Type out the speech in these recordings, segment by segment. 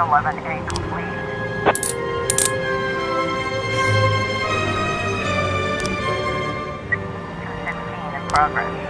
311A complete. 216 in progress.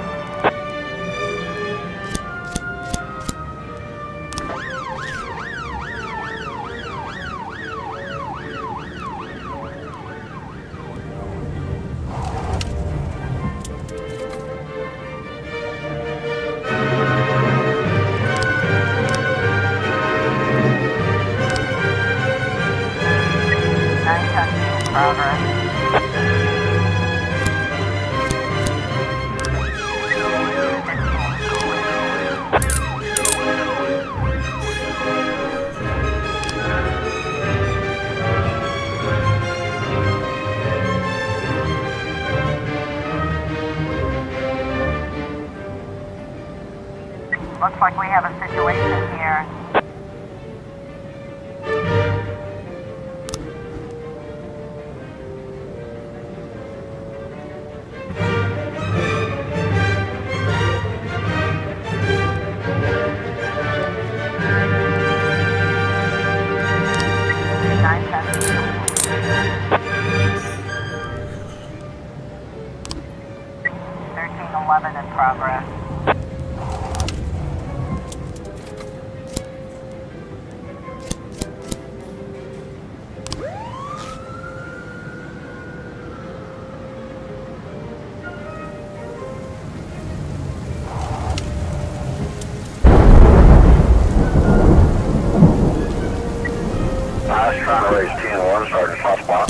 Looks like we have a situation here. In progress. I was trying to raise TN1, Sergeant Hotspot.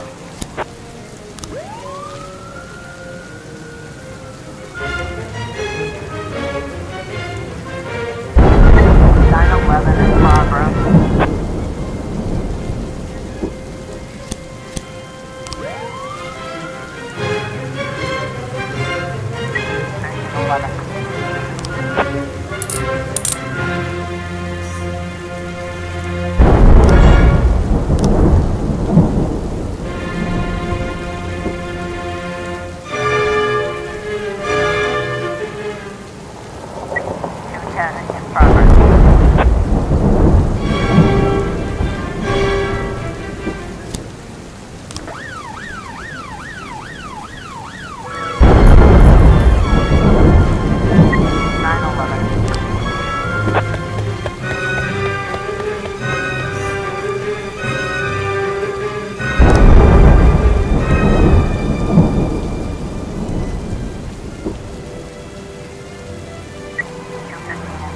In progress.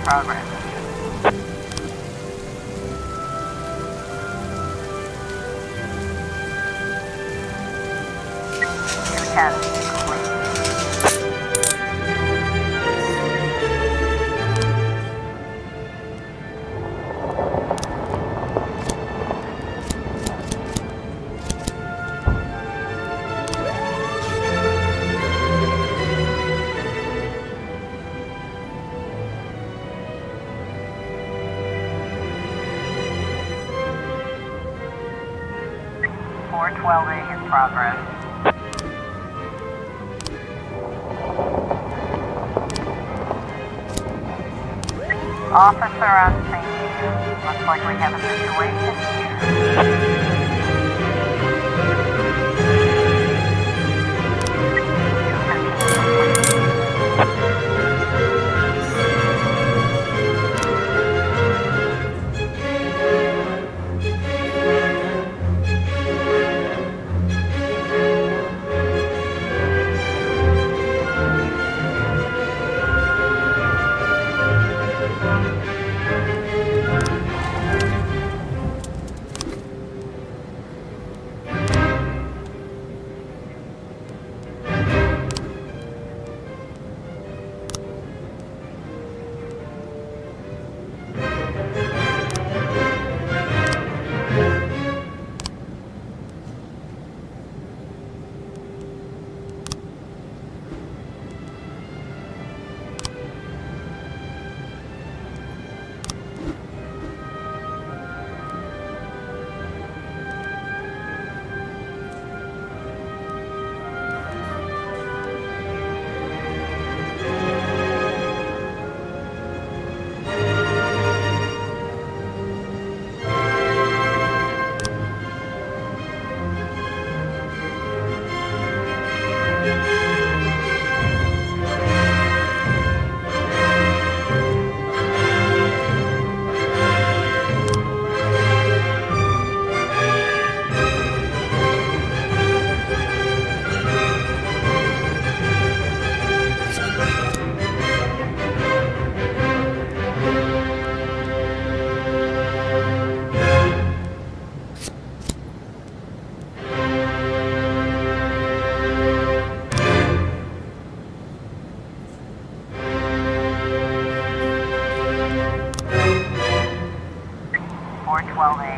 Progress. in progress. Officer on scene. Looks like we have a situation here. 12A.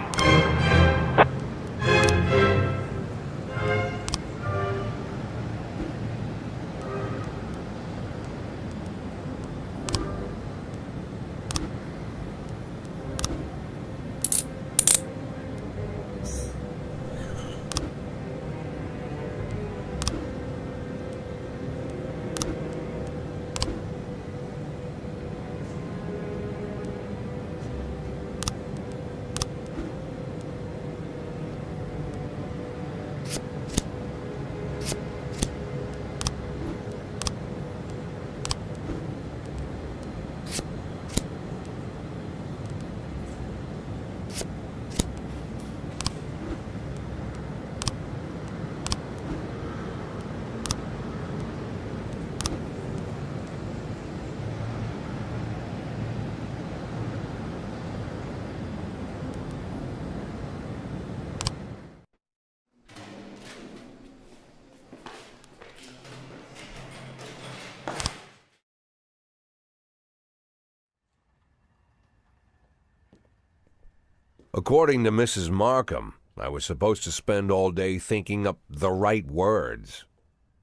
According to Mrs. Markham, I was supposed to spend all day thinking up the right words.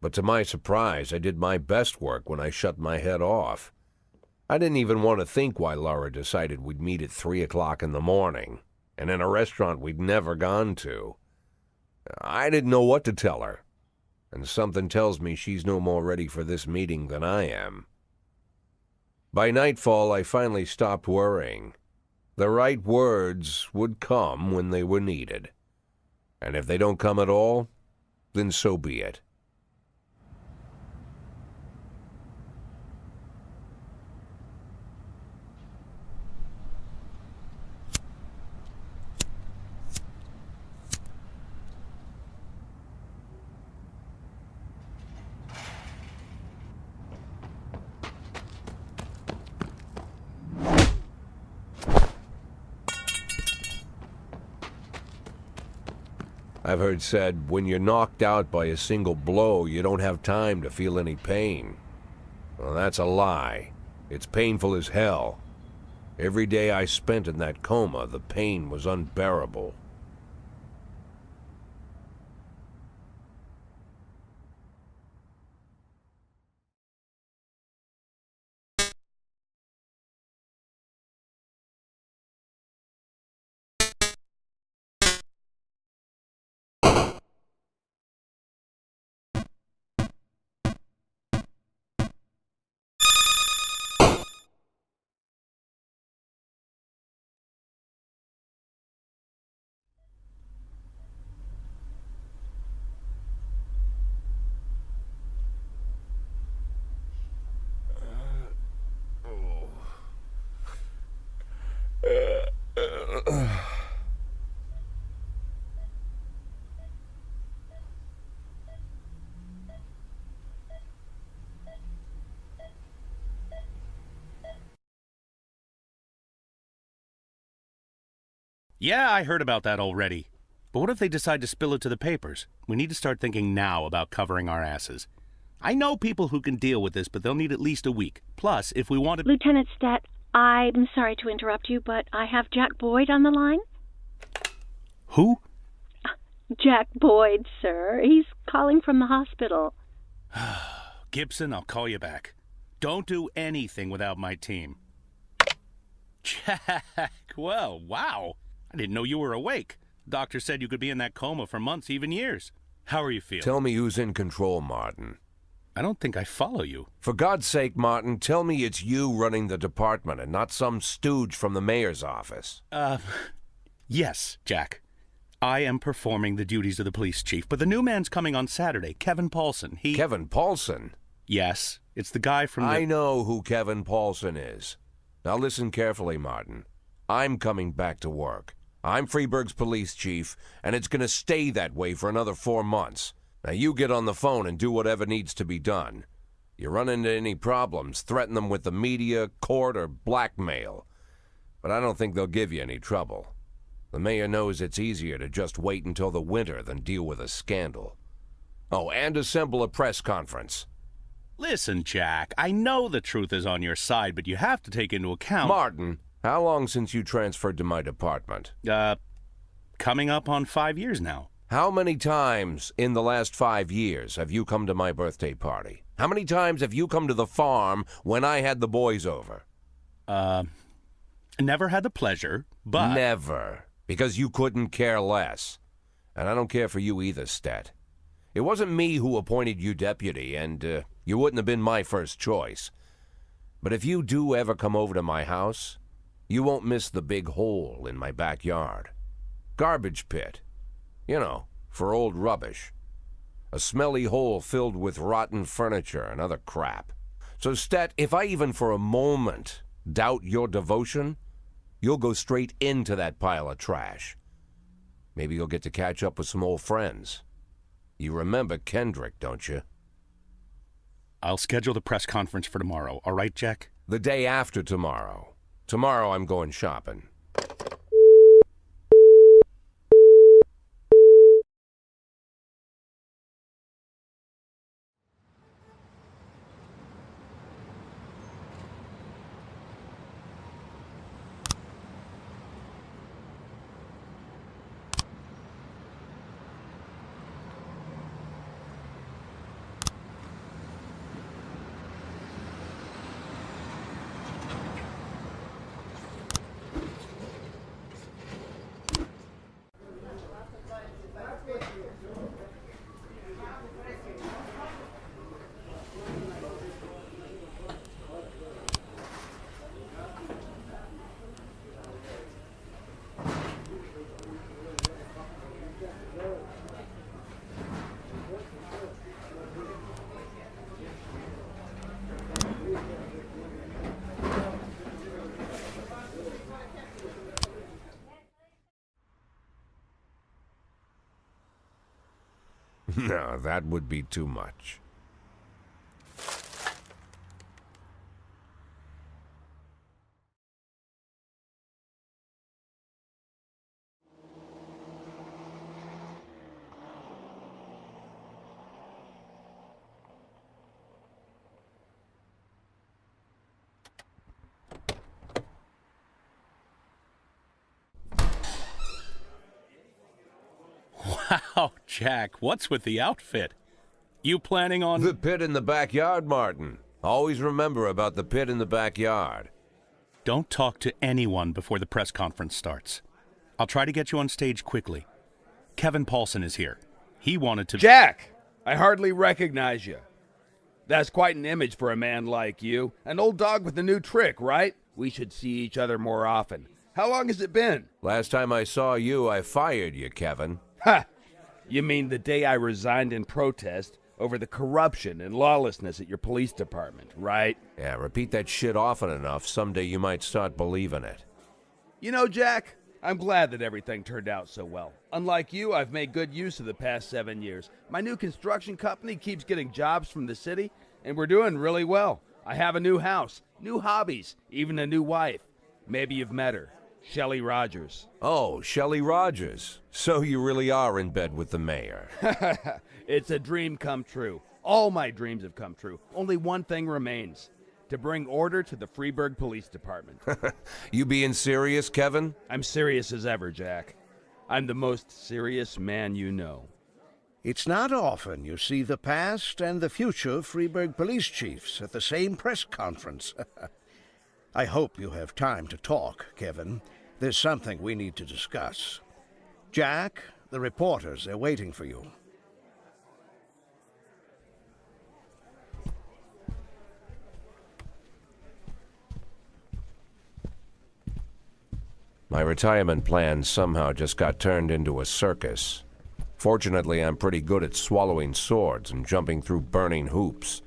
But to my surprise, I did my best work when I shut my head off. I didn't even want to think why Laura decided we'd meet at 3 o'clock in the morning, and in a restaurant we'd never gone to. I didn't know what to tell her, and something tells me she's no more ready for this meeting than I am. By nightfall, I finally stopped worrying. The right words would come when they were needed. And if they don't come at all, then so be it. I've heard said, when you're knocked out by a single blow, you don't have time to feel any pain. Well, that's a lie. It's painful as hell. Every day I spent in that coma, the pain was unbearable. Yeah, I heard about that already. But what if they decide to spill it to the papers? We need to start thinking now about covering our asses. I know people who can deal with this, but they'll need at least a week. Plus, if we want to... Lieutenant Stat, I'm sorry to interrupt you, but I have Jack Boyd on the line. Who? Jack Boyd, sir. He's calling from the hospital. Gibson, I'll call you back. Don't do anything without my team. Jack, well, wow. I didn't know you were awake. Doctor said you could be in that coma for months, even years. How are you feeling? Tell me who's in control, Martin. I don't think I follow you. For God's sake, Martin, tell me it's you running the department and not some stooge from the mayor's office. Yes, Jack. I am performing the duties of the police chief, but the new man's coming on Saturday, Kevin Paulson. Kevin Paulson? Yes, it's the guy from the... I know who Kevin Paulson is. Now listen carefully, Martin. I'm coming back to work. I'm Freeburg's police chief, and it's going to stay that way for another 4 months. Now you get on the phone and do whatever needs to be done. You run into any problems, threaten them with the media, court, or blackmail. But I don't think they'll give you any trouble. The mayor knows it's easier to just wait until the winter than deal with a scandal. Oh, and assemble a press conference. Listen, Jack, I know the truth is on your side, but you have to take into account... Martin, How long since you transferred to my department? Coming up on 5 years now. How many times in the last 5 years have you come to my birthday party? How many times have you come to the farm when I had the boys over? Never had the pleasure, but... Never. Because you couldn't care less. And I don't care for you either, Stet. It wasn't me who appointed you deputy, and you wouldn't have been my first choice. But if you do ever come over to my house, you won't miss the big hole in my backyard. Garbage pit. You know, for old rubbish. A smelly hole filled with rotten furniture and other crap. So, Stet, if I even for a moment doubt your devotion, you'll go straight into that pile of trash. Maybe you'll get to catch up with some old friends. You remember Kendrick, don't you? I'll schedule the press conference for tomorrow, all right, Jack? The day after tomorrow. Tomorrow I'm going shopping. No, that would be too much. Wow, Jack, what's with the outfit? You planning on... The pit in the backyard, Martin. Always remember about the pit in the backyard. Don't talk to anyone before the press conference starts. I'll try to get you on stage quickly. Kevin Paulson is here. He wanted to... Jack! I hardly recognize you. That's quite an image for a man like you. An old dog with a new trick, right? We should see each other more often. How long has it been? Last time I saw you, I fired you, Kevin. Ha! You mean the day I resigned in protest over the corruption and lawlessness at your police department, right? Yeah, repeat that shit often enough, someday you might start believing it. You know, Jack, I'm glad that everything turned out so well. Unlike you, I've made good use of the past 7 years. My new construction company keeps getting jobs from the city, and we're doing really well. I have a new house, new hobbies, even a new wife. Maybe you've met her. Shelley Rogers. Oh, Shelley Rogers. So you really are in bed with the mayor. It's a dream come true. All my dreams have come true. Only one thing remains. To bring order to the Freeburg Police Department. You being serious, Kevin? I'm serious as ever, Jack. I'm the most serious man you know. It's not often you see the past and the future Freeburg police chiefs at the same press conference. I hope you have time to talk, Kevin. There's something we need to discuss. Jack, the reporters are waiting for you. My retirement plan somehow just got turned into a circus. Fortunately, I'm pretty good at swallowing swords and jumping through burning hoops.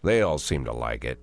They all seem to like it.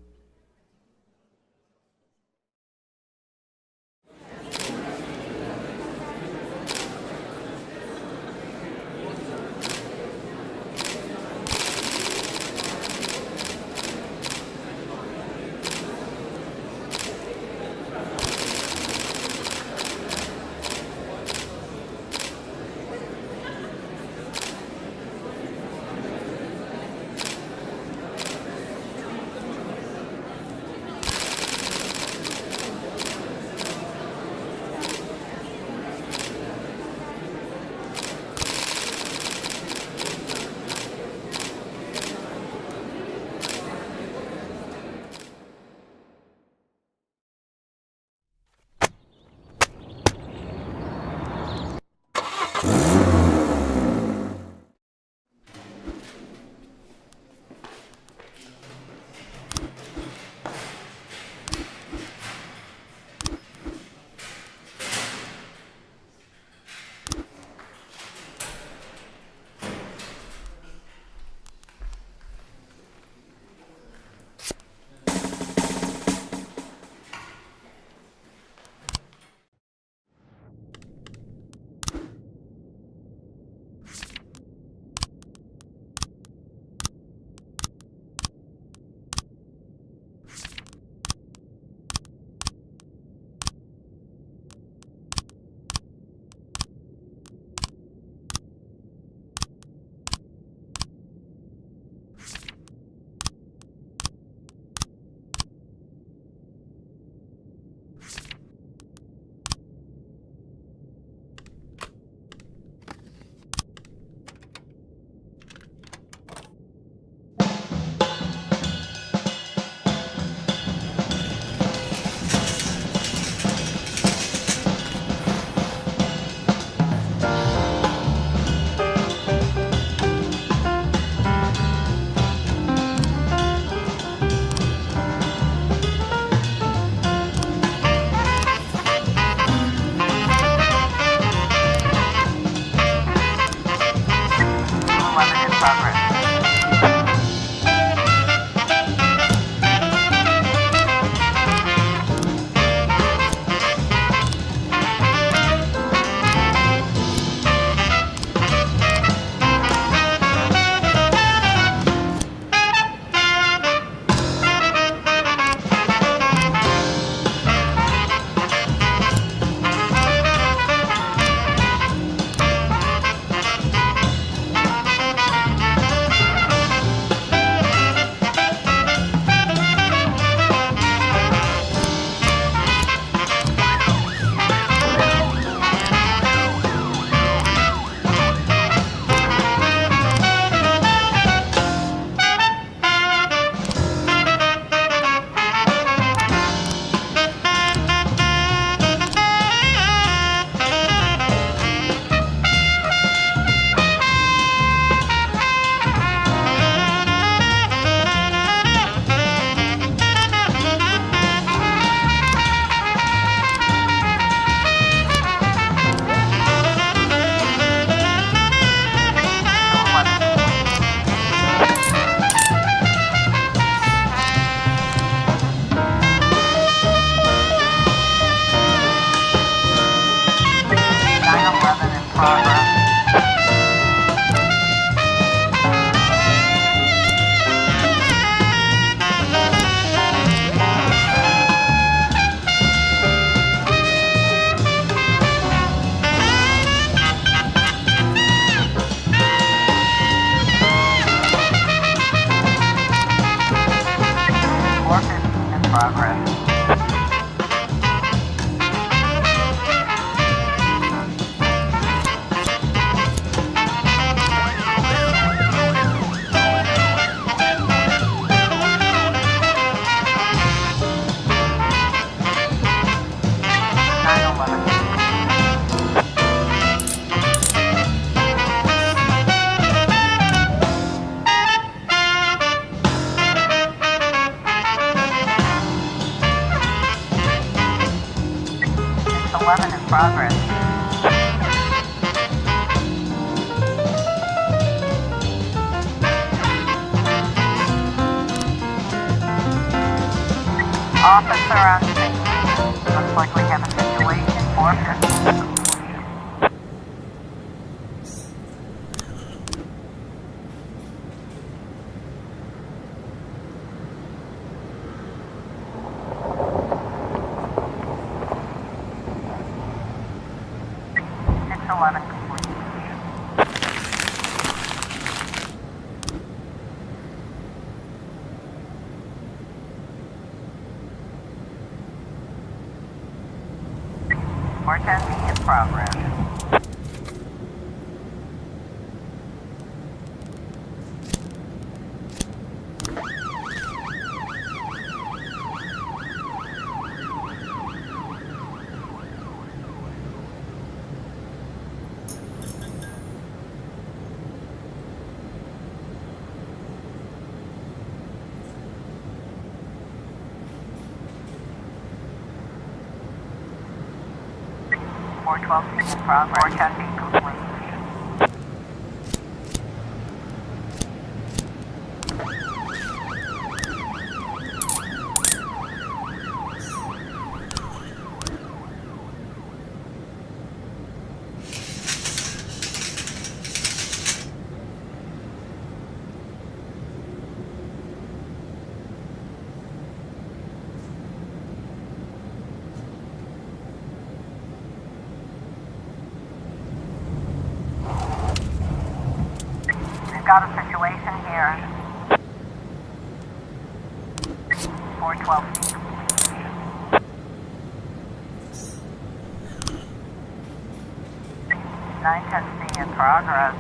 611 in progress. Officer on scene. Looks like we have a situation for her. Work in progress. In progress. Work can be complete. Got a situation here. 412C. 910C in progress.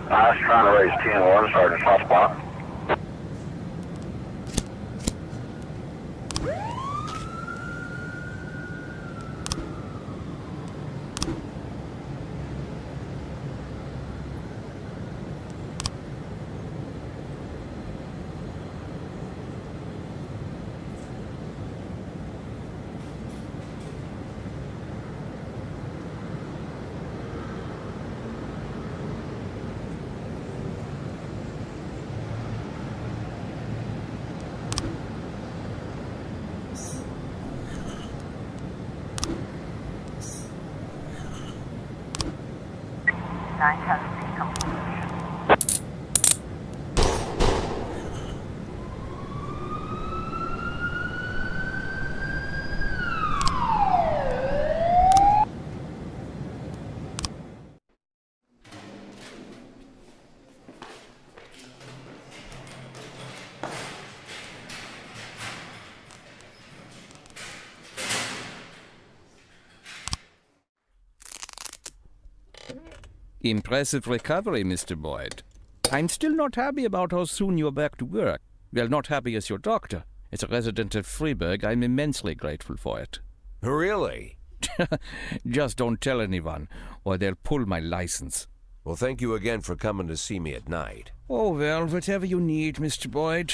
I was trying to raise 10-1, Sergeant Softball. Impressive recovery, Mr. Boyd. I'm still not happy about how soon you're back to work. Well, not happy as your doctor. As a resident of Freeburg, I'm immensely grateful for it. Really? Just don't tell anyone, or they'll pull my license. Well, thank you again for coming to see me at night. Oh, well, whatever you need, Mr. Boyd.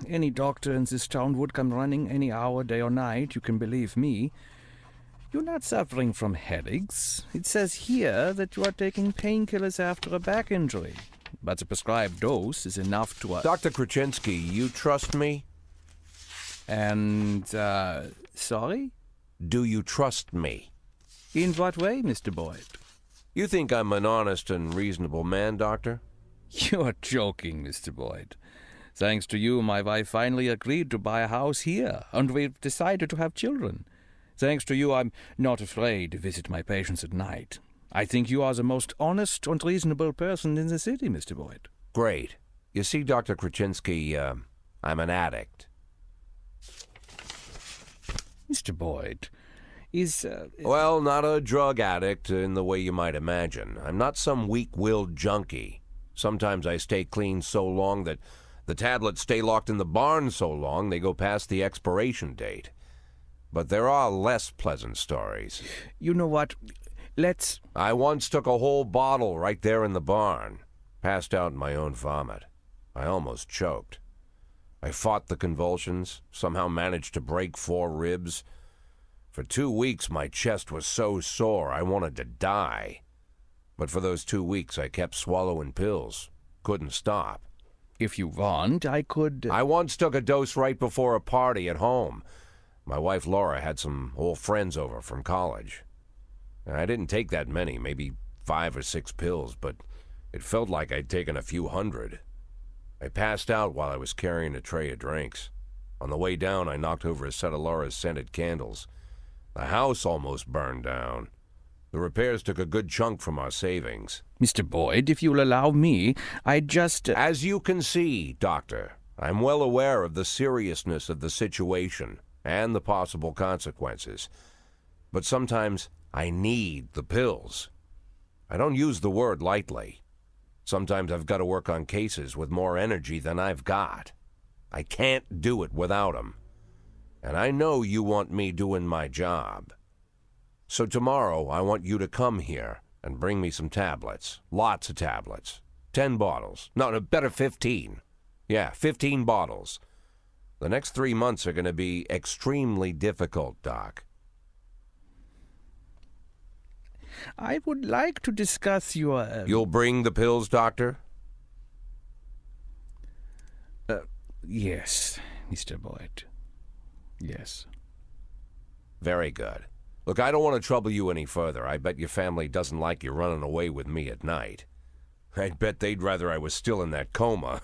Any doctor in this town would come running any hour, day or night, you can believe me. You're not suffering from headaches. It says here that you are taking painkillers after a back injury. But the prescribed dose is enough to... Dr. Kraczynski, you trust me? And, sorry? Do you trust me? In what way, Mr. Boyd? You think I'm an honest and reasonable man, Doctor? You're joking, Mr. Boyd. Thanks to you, my wife finally agreed to buy a house here, and we've decided to have children. Thanks to you, I'm not afraid to visit my patients at night. I think you are the most honest and reasonable person in the city, Mr. Boyd. Great. You see, Dr. Kraczynski, I'm an addict. Mr. Boyd, is... Well, not a drug addict in the way you might imagine. I'm not some weak-willed junkie. Sometimes I stay clean so long that the tablets stay locked in the barn so long they go past the expiration date. But there are less pleasant stories. You know what? Let's... I once took a whole bottle right there in the barn. Passed out in my own vomit. I almost choked. I fought the convulsions, somehow managed to break 4 ribs. For 2 weeks my chest was so sore I wanted to die. But for those 2 weeks I kept swallowing pills. Couldn't stop. If you want, I could... I once took a dose right before a party at home. My wife Laura had some old friends over from college. I didn't take that many, maybe 5 or 6 pills, but it felt like I'd taken a few hundred. I passed out while I was carrying a tray of drinks. On the way down, I knocked over a set of Laura's scented candles. The house almost burned down. The repairs took a good chunk from our savings. Mr. Boyd, if you'll allow me, I'd just... As you can see, Doctor, I'm well aware of the seriousness of the situation and the possible consequences. But sometimes I need the pills. I don't use the word lightly. Sometimes I've got to work on cases with more energy than I've got. I can't do it without 'em. And I know you want me doing my job. So tomorrow I want you to come here and bring me some tablets. Lots of tablets. 10 bottles. No, better 15. Yeah, 15 bottles. The next 3 months are going to be extremely difficult, Doc. I would like to discuss your... You'll bring the pills, Doctor? Yes, Mr. Boyd. Yes. Very good. Look, I don't want to trouble you any further. I bet your family doesn't like you running away with me at night. I'd bet they'd rather I was still in that coma.